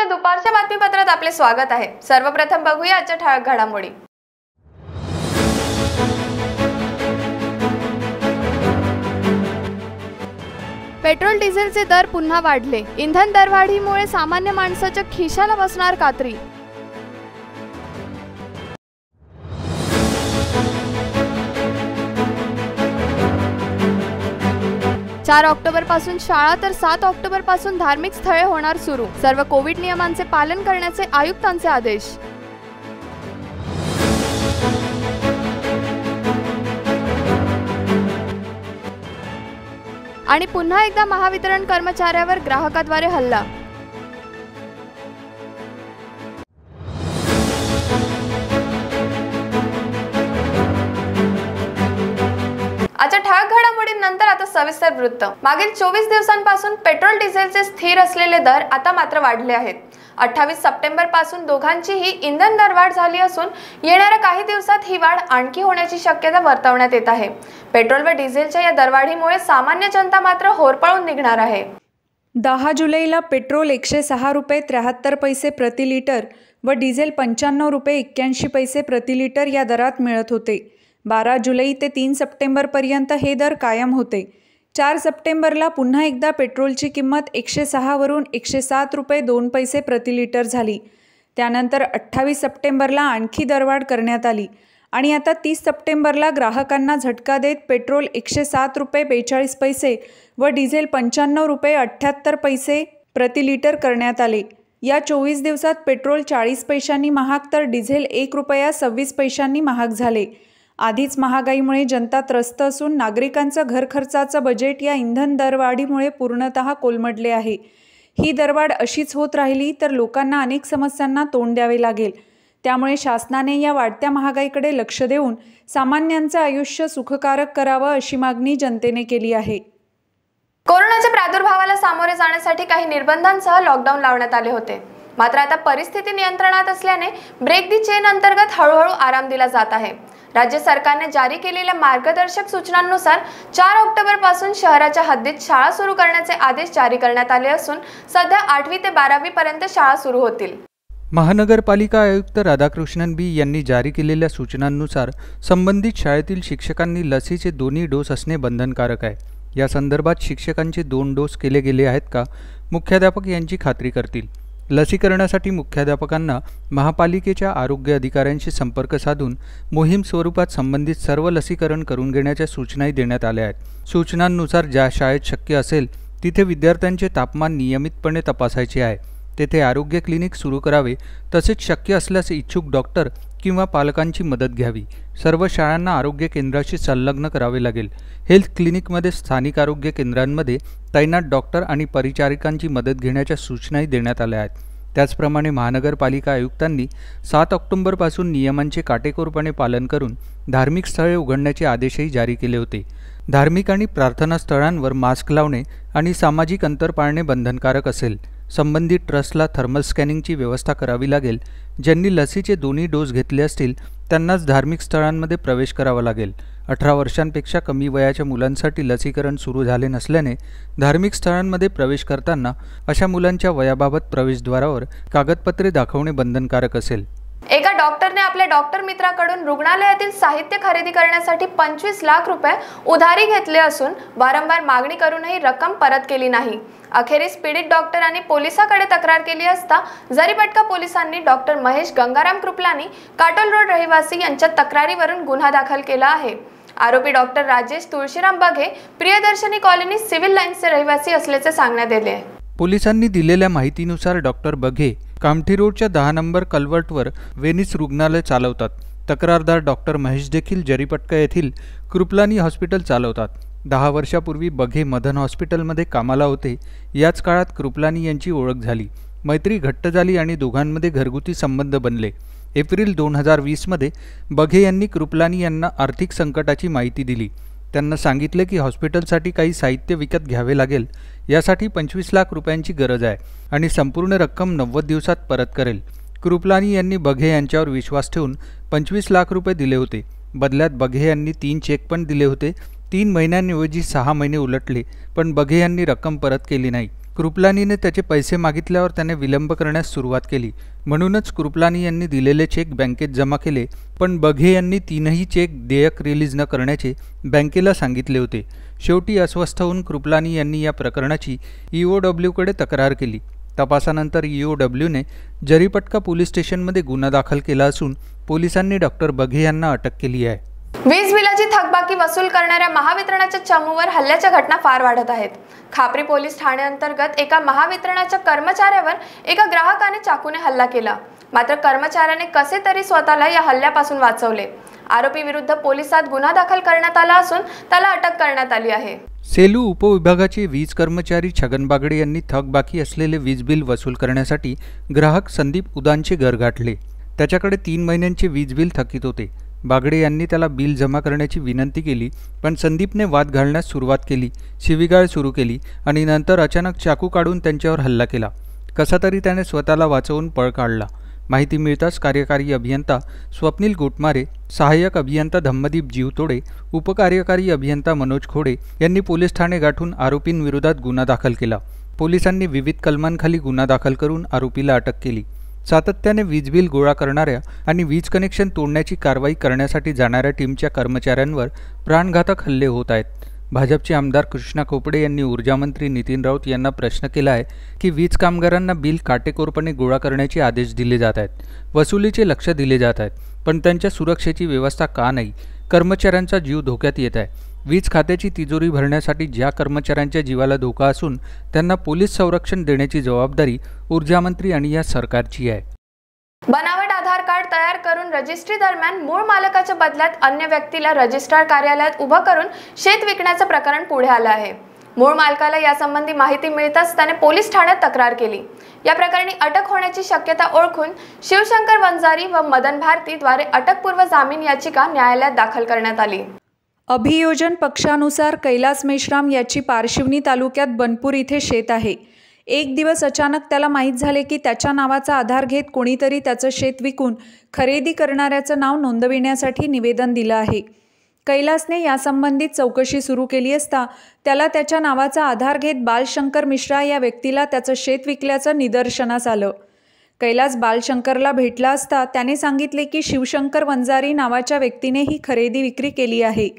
आजच्या दुपारच्या बातमीपत्रात आपले स्वागत आहे। सर्वप्रथम बघूया आजच्या ठळक घडामोडी। पेट्रोल डिझेलचे दर पुन्हा वाढले। इंधन दरवाढीमुळे सामान्य माणसाच्या खिशाला बसणार कात्री। 4 ऑक्टोबर पासून शाळा तर 7 ऑक्टोबर पासून धार्मिक स्थळे होणार सुरू। सर्व कोविड नियमांचे पालन करण्याचे आयुक्तांचे आदेश। आणि पुन्हा एकदा महावितरण कर्मचाऱ्यावर ग्राहकाद्वारे हल्ला। आजच्या ठळक घडामोडींनंतर आता सविस्तर वृत्त। मागील 24 दिवसांपासून पेट्रोल डिझेलचे स्थिर असलेले दर आता मात्र वाढले आहेत। 28 सप्टेंबर पासून दोघांचीही इंधन दरवाढ झाली असून येणाऱ्या काही दिवसात ही वाढ आणखी होण्याची शक्यता वर्तवण्यात येत आहे। पेट्रोल व डिझेलच्या या दरवाढीमुळे सामान्य जनता मात्र होरपळून निघणार आहे। 10 जुलैला पेट्रोल 106 रुपये 73 पैसे प्रति लिटर व डिझेल 95 रुपये 81 पैसे प्रति लिटर या दरात मिळत होते। 12 जुलै ते 3 सप्टेंबरपर्यंत हे दर कायम होते। 4 सप्टेंबरला पुन्हा एकदा पेट्रोलची किंमत 106 वरून 107 रुपये 2 पैसे प्रति लिटर झाली। त्यानंतर 28 सप्टेंबरला आणखी दरवाढ करण्यात आली आणि आता 30 सप्टेंबरला ग्राहकांना झटका देत पेट्रोल 107 रुपये 42 पैसे व डिझेल 95 रुपये 78 पैसे प्रति लिटर करण्यात आले। या 24 दिवसात पेट्रोल 40 पैशांनी महाग तर डिझेल 1 रुपया 26 पैशांनी महाग झाले। आधीच महागाईमुळे जनता त्रस्त असून नागरिकांचं घर खर्चाचं बजेट या इंधन दरवाढीमुळे पूर्णतः कोलमडले आहे। ही दरवाढ अशीच होत राहिली तर लोकांना अनेक समस्यांना तोंड द्यावे लागेल। त्यामुळे शासनाने या वाढत्या महागाईकडे लक्ष देऊन सामान्यांचं आयुष्य सुखकारक करावं अशी मागणी जनतेने केली आहे। कोरोनाच्या प्रादुर्भावाला सामोरे जाण्यासाठी काही निर्बंधांसह लॉकडाऊन लावण्यात आले होते। मात्र आता परिस्थिती नियंत्रणात असल्याने ब्रेक दी चेन अंतर्गत हळूहळू आराम दिला जात आहे। राज्य सरकारने जारी केलेल्या मार्गदर्शक सूचनांनुसार 4 ऑक्टोबर पासून शहराच्या हद्दीत शाळा सुरू करण्याचे आदेश जारी करण्यात आले असून सध्या 8वी ते 12वी पर्यंत शाळा सुरू होतील। महानगरपालिका आयुक्त राधाकृष्णन बी यांनी जारी केलेल्या सूचनांनुसार संबंधित शाळेतील शिक्षकांनी लसीचे दोन्ही डोस असणे बंधनकारक आहे। या संदर्भात शिक्षकांचे 2 डोस केले गेले आहेत का, मुख्याध्यापक यांची खात्री करतील। लसीकरणासाठी मुख्याध्यापकांना महापालिकेच्या आरोग्य अधिकाऱ्यांशी संपर्क साधून मोहीम स्वरूपात संबंधित सर्व लसीकरण करून घेण्याच्या सूचनाही देण्यात आल्या आहेत। सूचनांनुसार ज्या शाळेत शक्य असेल तिथे विद्यार्थ्यांचे तापमान नियमितपणे तपासायचे आहे। तेथे आरोग्य क्लिनिक सुरू करावे, तसेच शक्य असल्यास इच्छुक डॉक्टर किंवा पालकांची मदत घ्यावी। सर्व शाळांना आरोग्य केंद्राशी संलग्न करावे लागेल। हेल्थ क्लिनिकमध्ये स्थानिक आरोग्य केंद्रांमध्ये तैनात डॉक्टर आणि परिचारिकांची मदत घेण्याच्या सूचनाही देण्यात आल्या आहेत। त्याचप्रमाणे महानगरपालिका आयुक्तांनी 7 ऑक्टोबरपासून नियमांचे काटेकोरपणे पालन करून धार्मिक स्थळे उघडण्याचे आदेशही जारी केले होते। धार्मिक आणि प्रार्थना स्थळांवर मास्क लावणे आणि सामाजिक अंतर पाळणे बंधनकारक असेल। संबंधित ट्रस्टला थर्मल स्कॅनिंगची व्यवस्था करावी लागेल। ज्यांनी लसीचे दोन्ही डोस घेतले असतील त्यांनाच धार्मिक स्थळांमध्ये प्रवेश करावा लागेल। 18 वर्षांपेक्षा कमी वयाच्या मुलांसाठी लसीकरण सुरू झाले नसल्याने धार्मिक स्थळांमध्ये प्रवेश करताना अशा मुलांच्या वयाबाबत प्रवेशद्वारावर कागदपत्रे दाखवणे बंधनकारक असेल। एका डॉक्टरने आपल्या डॉक्टर मित्राकडून रुग्णालयातील साहित्य खरेदी करण्यासाठी 25 लाख रुपये उधारी घेतले असून वारंवार मागणी करूनही रक्कम परत केली नाही। अखेरीस पीडित डॉक्टरांनी पोलिसांकडे तक्रार केली असता जरीपटका पोलिसांनी डॉक्टर महेश गंगाराम कृपलानी काटोल रोड रहिवासी यांच्या तक्रारीवरून गुन्हा दाखल केला आहे। आरोपी doctor Rajesh Tulshiram Baghe Priyadarshini colony civil लाईन्सचे रहिवासी असल्याचे सांगण्यात आले आहे। पोलिसांनी दिलेल्या माहितीनुसार डॉक्टर बघे कामठी रोडच्या 10 नंबर कल्वर्टवर वेनिस रुग्णालय चालवतात। तक्रारदार डॉक्टर महेश देखील जरीपटका येथील कृपलानी हॉस्पिटल चालवतात। 10 वर्षापूर्वी बघे मदन हॉस्पिटलमध्ये कामाला होते। याच काळात कृपलानी यांची ओळख झाली, मैत्री घट्ट झाली आणि दोघांमध्ये घरगुती संबंध बनले। एप्रिल 2020 मध्ये बघे यांनी कृपलानी यांना आर्थिक संकटाची माहिती दिली। त्यांना सांगितले की हॉस्पिटलसाठी काही साहित्य विकत घ्यावे लागेल, यासाठी 25 लाख रुपयांची गरज आहे आणि संपूर्ण रक्कम 90 दिवसात परत करेल। कृपलानी यांनी बघे यांच्यावर विश्वास ठेवून 25 लाख रुपये दिले होते। बदल्यात बघे यांनी 3 चेक पण दिले होते। 3 महिन्यांऐवजी 6 महिने उलटले पण बघे यांनी रक्कम परत केली नाही। कृपलानीने त्याचे पैसे मागितल्यावर त्याने विलंब करण्यास सुरुवात केली. म्हणूनच कृपलानी यांनी दिलेले चेक बँकेत जमा केले, पण बघे यांनी तीनही चेक देयक रिलीज न करण्याचे बँकेला सांगितले होते. शेवटी अस्वस्थ होऊन कृपलानी यांनी या प्रकरणाची EOWकडे तक्रार केली. तपासानंतर EOWने जरीपटका पोलीस स्टेशनमध्ये गुन्हा दाखल केला असून पोलिसांनी डॉक्टर बघे यांना अटक केली आहे. वीज बिलाची थकबाकी वसूल करणाऱ्या महावितरणाच्या चमूवर हल्ल्याच्या घटना फार वाढत आहेत. खापरी पोलीस ठाण्याअंतर्गत एका महावितरणाच्या कर्मचाऱ्यावर एका ग्राहकाने चाकूने हल्ला केला. मात्र कर्मचाऱ्याने कसे तरी स्वतःला या हल्ल्यापासून वाचवले. आरोपी विरुद्ध पोलिसात गुन्हा दाखल करण्यात आला असून त्याला अटक करण्यात आली आहे. सेलू उपविभागाचे वीज कर्मचारी छगन बागडे यांनी थकबाकी असलेले वीज बिल वसूल करण्यासाठी ग्राहक संदीप उदानचे घर गाठले. त्याच्याकडे 3 महिन्यांचे वीज बिल थकीत होते. बागडे यांनी त्याला बिल जमा करण्याची विनंती केली, पण संदीपने वाद घालण्यास सुरुवात केली, शिवीगाळ सुरू केली आणि नंतर अचानक चाकू काढून त्यांच्यावर हल्ला केला. कसा तरी त्याने स्वतःला वाचवून पळ काढला. माहिती मिळताच कार्यकारी अभियंता स्वप्नील गोटमारे, सहाय्यक अभियंता धम्मदीप जीवतोडे, उपकार्यकारी अभियंता मनोज खोडे यांनी पोलीस ठाणे गाठून आरोपींविरोधात गुन्हा दाखल केला. पोलिसांनी विविध कलमांखाली गुन्हा दाखल करून आरोपीला अटक केली. सातत्याने वीज बिल गोळा करणाऱ्या आणि वीज कनेक्शन तोडण्याची कारवाई करण्यासाठी जाणाऱ्या टीमच्या कर्मचाऱ्यांवर प्राणघातक हल्ले होत आहेत. भाजपचे आमदार कृष्णा खोपडे यांनी ऊर्जामंत्री नितीन राऊत यांना प्रश्न केला आहे की वीज कामगारांना बिल काटेकोरपणे गोळा करण्याचे आदेश दिले जात आहेत, वसुलीचे लक्ष दिले जात आहेत, पण त्यांच्या सुरक्षेची व्यवस्था का नाही? कर्मचाऱ्यांचा जीव धोक्यात येत आहे. वीज खात्याची तिजोरी भरण्यासाठी ज्या कर्मचाऱ्यांच्या जीवाला धोका असून त्यांना पोलीस संरक्षण देण्याची जबाबदारी ऊर्जामंत्री आणि या सरकारची आहे. बनावट आधार कार्ड तयार करून रजिस्ट्री दरम्यान मूळ मालकाच्या बदल्यात अन्य व्यक्तीला रजिस्ट्रार कार्यालयात उभं करून शेत विकण्याचं प्रकरण पुढे आलं आहे. मूळ मालकाला यासंबंधी माहिती मिळताच त्याने पोलीस ठाण्यात तक्रार केली. या प्रकरणी अटक होण्याची शक्यता ओळखून शिवशंकर वंजारी व मदन भारती द्वारे अटकपूर्व जामीन याचिका न्यायालयात दाखल करण्यात आली. अभियोजन पक्षानुसार कैलास मेश्राम याची पारशिवनी तालुक्यात बनपूर इथे शेत आहे. एक दिवस अचानक त्याला माहीत झाले की त्याच्या नावाचा आधार घेत कोणीतरी त्याचं शेत विकून खरेदी करणाऱ्याचं नाव नोंदविण्यासाठी निवेदन दिलं आहे. कैलासने यासंबंधित चौकशी सुरू केली असता त्याला त्याच्या नावाचा आधार घेत बालशंकर मिश्रा या व्यक्तीला त्याचं शेत विकल्याचं निदर्शनास आलं. कैलास बालशंकरला भेटला असता त्याने सांगितले की शिवशंकर वंजारी नावाच्या व्यक्तीने ही खरेदी विक्री केली आहे.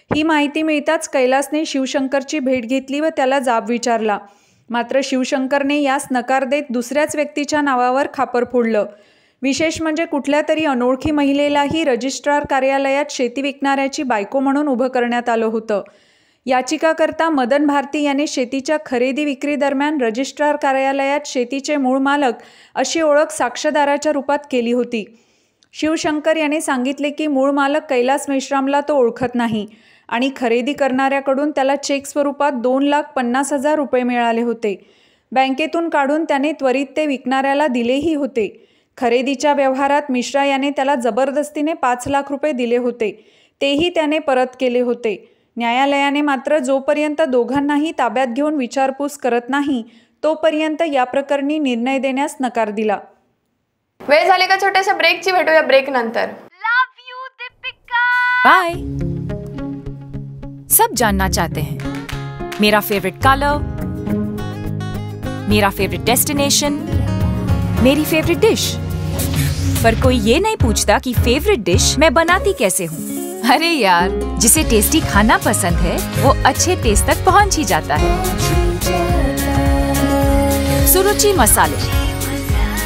ही माहिती मिळताच कैलासने शिवशंकरची भेट घेतली व त्याला जाब विचारला. मात्र शिवशंकरने यास नकार देत दुसऱ्याच व्यक्तीच्या नावावर खापर फोडलं. विशेष म्हणजे कुठल्या तरी अनोळखी महिलेलाही रजिस्ट्रार कार्यालयात शेती विकणाऱ्याची बायको म्हणून उभं करण्यात आलं होतं. याचिकाकर्ता मदन भारती याने शेतीच्या खरेदी विक्री दरम्यान रजिस्ट्रार कार्यालयात शेतीचे मूळ मालक अशी ओळख साक्षीदाराच्या रूपात केली होती. शिवशंकर याने सांगितले की मूळ मालक कैलास मेश्रामला तो ओळखत नाही आणि खरेदी करणाऱ्याकडून त्याला चेक स्वरूपात 2,50,000 रुपये मिळाले होते. बँकेतून काढून त्याने त्वरित ते विकणाऱ्याला दिलेही होते. खरेदीच्या व्यवहारात मिश्रा याने त्याला जबरदस्तीने 5 लाख रुपये दिले होते, तेही त्याने परत केले होते. न्यायालयाने मात्र जोपर्यंत दोघांनाही ताब्यात घेऊन विचारपूस करत नाही तोपर्यंत या प्रकरणी निर्णय देण्यास नकार दिला. वेळ झाली का छोट्याशा ब्रेकची, भेटूया ब्रेक नंतर. बाय. सब जानना चाहते हैं मेरा फेवरेट कलर, मेरा फेवरेट डेस्टिनेशन, मेरी फेवरेट डिश, पर कोई ये नहीं पूछता कि फेवरेट डिश मैं बनाती कैसे हूँ. अरे यार, जिसे टेस्टी खाना पसंद है वो अच्छे टेस्ट तक पहुँच ही जाता है. सुरुचि मसाले,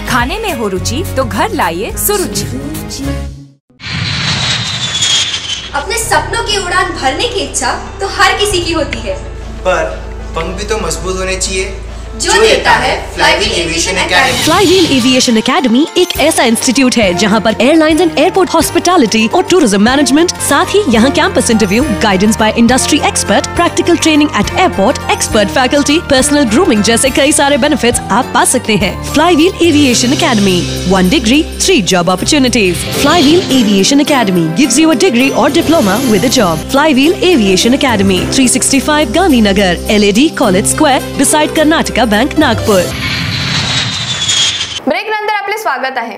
खाने में हो रुचि तो घर लाइए सुरुचि. अपने सपनों की उड़ान भरने की इच्छा तो हर किसी की होती है, पर पंख भी तो मजबूत होने चाहिए जो देता है flywheel aviation academy. Flywheel aviation academy एक ऐसा इंस्टीट्यूट है जहां पर एयरलाइंस एंड एयरपोर्ट हॉस्पिटैलिटी और टूरिज्म मैनेजमेंट, साथ ही यहां campus interview, guidance by industry expert, practical training at airport, expert faculty, personal grooming जैसे कई सारे बेनिफिट्स आप पा सकते हैं। Flywheel aviation academy, 1 degree, 3 job opportunities। Flywheel aviation academy gives you a degree or diploma with a job। Flywheel aviation academy, 365 Gandhinagar, LAD college square, beside Karnataka bank, Nagpur. Break नंतर आपले स्वागत आहे।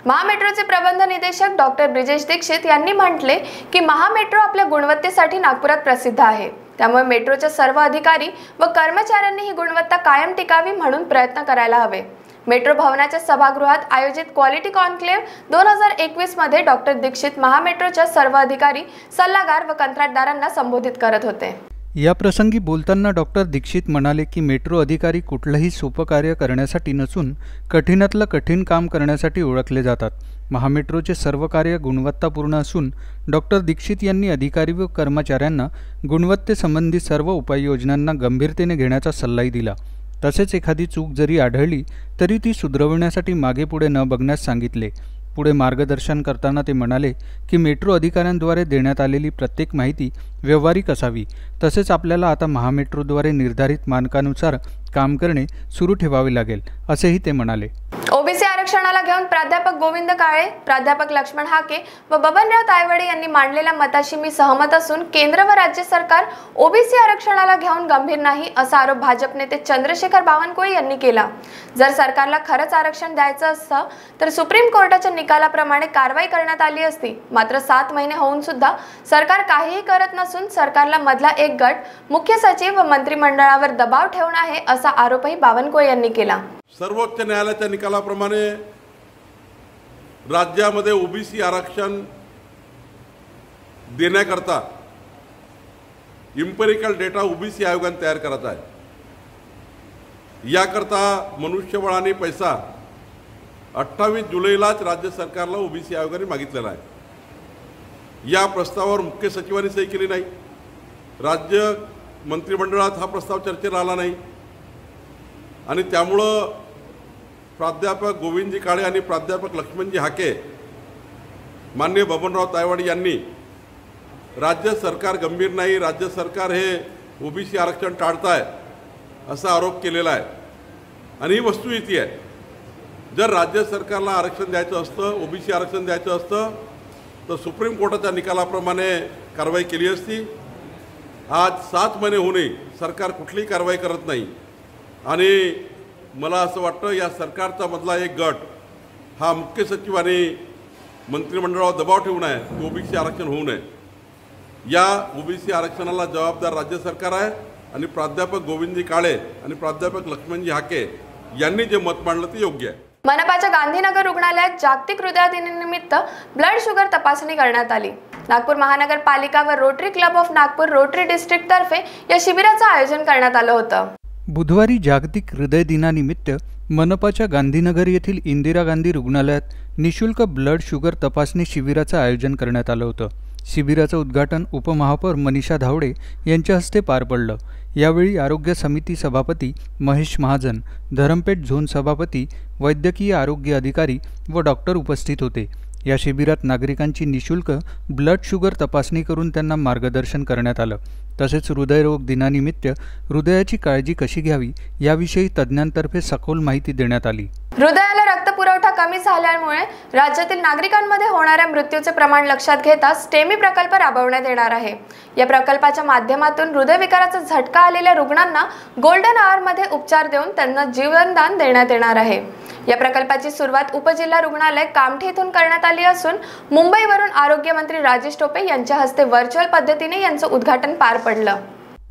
महामेट्रोचे प्रबंध निदेशक डॉक्टर ब्रिजेश दीक्षित यांनी म्हटले की महामेट्रो आपल्या गुणवत्तेसाठी नागपुरात प्रसिद्ध आहे। त्यामुळे मेट्रोच्या सर्व अधिकारी व कर्मचाऱ्यांनी ही गुणवत्ता कायम टिकावी म्हणून प्रयत्न करायला हवे। मेट्रो भवनाच्या सभागृहात आयोजित क्वालिटी कॉन्क्लेव्ह 2021 मध्ये डॉक्टर दीक्षित महामेट्रोच्या सर्व अधिकारी, सल्लागार व कंत्राटदारांना संबोधित करत होते। या प्रसंगी बोलताना डॉक्टर दीक्षित म्हणाले की मेट्रो अधिकारी कुठलंही सोपं कार्य करण्यासाठी नसून कठीणातलं कठीण काम करण्यासाठी ओळखले जातात। महामेट्रोचे सर्व कार्य गुणवत्तापूर्ण असून डॉक्टर दीक्षित यांनी अधिकारी व कर्मचाऱ्यांना गुणवत्तेसंबंधी सर्व उपाययोजनांना गंभीरतेने घेण्याचा सल्लाही दिला। तसेच एखादी चूक जरी आढळली तरी ती सुधारवण्यासाठी मागे पुढे न बघण्यास सांगितले। पुढे मार्गदर्शन करताना ते म्हणाले की मेट्रो अधिकाऱ्यांद्वारे देण्यात आलेली प्रत्येक माहिती व्यावहारिक असावी। तसेच आपल्याला आता महामेट्रोद्वारे निर्धारित मानकानुसार काम करणे सुरू ठेवावे लागेल, असेही ते म्हणाले। ओबीसी आरक्षणाला घेऊन प्राध्यापक गोविंद काळे, प्राध्यापक लक्ष्मण हाके व बबनराव तायवाडे यांनी मांडलेल्या मताशी मी सहमत असून केंद्र व राज्य सरकार ओबीसी आरक्षणाला घेऊन गंभीर नाही असा आरोप भाजप नेते चंद्रशेखर बावनकुळे यांनी केला। जर सरकारला खरंच आरक्षण द्यायचं असतं तर सुप्रीम कोर्टाच्या निकालाप्रमाणे कारवाई करण्यात आली असती। मात्र 7 महिने होऊन सुद्धा सरकार काहीही करत नसून सरकारला मधला एक गट मुख्य सचिव व मंत्रिमंडळावर दबाव ठेवून आहे असा आरोपही बावनकुळे यांनी केला। सर्वोच्च न्यायालयाच्या निकालाप्रमाणे राज्यामध्ये ओबीसी आरक्षण देण्याकरता इम्पेरिकल डेटा ओबीसी आयोगाने तयार करायचा आहे। याकरता मनुष्यबळ आणि पैसा 28 जुलैलाच राज्य सरकारला ओबीसी आयोगाने मागितलेला आहे। या प्रस्तावावर मुख्य सचिवांनी सही केली नाही, राज्य मंत्रिमंडळात हा प्रस्ताव चर्चेला आला नाही आणि त्यामुळं प्राध्यापक गोविंदजी काळे आणि प्राध्यापक लक्ष्मणजी हाके, माननीय बबनराव तायवाडे यांनी राज्य सरकार गंभीर नाही, राज्य सरकार हे ओबीसी आरक्षण टाळताय असा आरोप केलेला आहे। आणि ही वस्तुस्थिती आहे। जर राज्य सरकारला आरक्षण द्यायचं असतं, ओबीसी आरक्षण द्यायचं असतं तर सुप्रीम कोर्टाच्या निकालाप्रमाणे कारवाई केली असती। आज 7 महिने होऊनही सरकार कुठलीही कारवाई करत नाही आणि मला असं वाटतं या सरकारचा मधला एक गट हा मुख्य सचिवांनी मंत्रिमंडळावर दबाव ठेवून आहे की ओबीसी आरक्षण होऊ नये। या ओबीसी आरक्षणाला जबाबदार राज्य सरकार आहे आणि प्राध्यापक गोविंदजी काळे आणि प्राध्यापक लक्ष्मणजी हाके यांनी जे मत मांडलं ते योग्य आहे। मनपाच्या गांधीनगर रुग्णालयात जागतिक हृदय दिनानिमित्त ब्लड शुगर तपासणी करण्यात आली। नागपूर महानगरपालिका व rotary club of Nagpur rotary district तर्फे या शिबिराचं आयोजन करण्यात आलं होतं। बुधवारी जागतिक हृदय दिनानिमित्त मनपाच्या गांधीनगर येथील इंदिरा गांधी रुग्णालयात निशुल्क ब्लड शुगर तपासणी शिबिराचं आयोजन करण्यात आलं होतं। शिबिराचं उद्घाटन उपमहापौर मनीषा धावडे यांच्या हस्ते पार पडलं। यावेळी आरोग्य समिती सभापती महेश महाजन, धरमपेठ झोन सभापती, वैद्यकीय आरोग्य अधिकारी व डॉक्टर उपस्थित होते। या शिबिरात नागरिकांची निशुल्क ब्लड शुगर तपासणी करून त्यांना मार्गदर्शन करण्यात आलं। तसेच हृदयरोग दिनानिमित्त हृदयाची काळजी कशी घ्यावी याविषयी तज्ज्ञांतर्फे सखोल माहिती देण्यात आली। हृदयाला रक्तपुरवठा कमी झाल्यामुळे राज्यातील नागरिकांमध्ये होणाऱ्या मृत्यूचे प्रमाण लक्षात घेता स्टेमी प्रकल्प राबवण्यात येणार आहे। या प्रकल्पाच्या माध्यमातून हृदयविकाराचा झटका आलेल्या रुग्णांना गोल्डन आवरमध्ये उपचार देऊन त्यांना जीवनदान देण्यात येणार आहे। या प्रकल्पाची सुरुवात उपजिल्हा रुग्णालय कामठी येथून करण्यात आली असून मुंबईवरून आरोग्य मंत्री राजेश टोपे यांच्या हस्ते व्हर्च्युअल पद्धतीने यांचं उद्घाटन पार पडलं।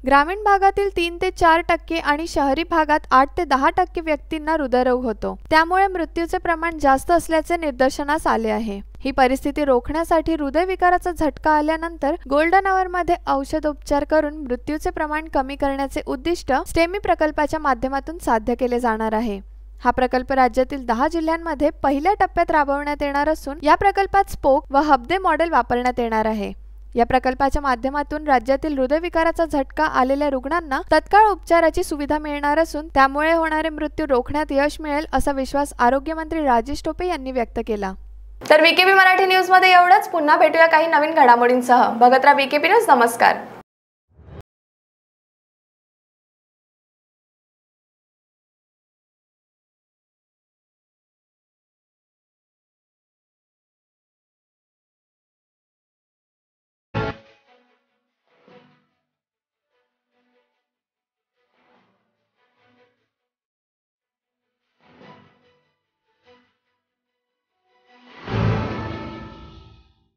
ग्रामीण भागातील 3 ते 4% आणि शहरी भागात 8 ते 10% व्यक्तींना हृदयरोग होतो। त्यामुळे मृत्यूचे प्रमाण जास्त असल्याचे निदर्शनास आले आहे। ही परिस्थिती रोखण्यासाठी हृदयविकाराचा झटका आल्यानंतर गोल्डन आवरमध्ये औषधोपचार करून मृत्यूचे प्रमाण कमी करण्याचे उद्दिष्ट स्टेमी प्रकल्पाच्या माध्यमातून साध्य केले जाणार आहे। हा प्रकल्प राज्यातील 10 जिल्ह्यांमध्ये पहिल्या टप्प्यात राबवण्यात येणार असून या प्रकल्पात स्पोक व हबदे मॉडेल वापरण्यात येणार आहे। या प्रकल्पाच्या माध्यमातून राज्यातील हृदयविकाराचा झटका आलेल्या रुग्णांना तत्काळ उपचाराची सुविधा मिळणार असून त्यामुळे होणारे मृत्यू रोखण्यात यश मिळेल असा विश्वास आरोग्य मंत्री राजेश टोपे यांनी व्यक्त केला। तर वीकेबी मराठी न्यूज मध्ये एवढंच। पुन्हा भेटूया काही नवीन घडामोडींसह। बघत राहा वीकेबी न्यूज। नमस्कार।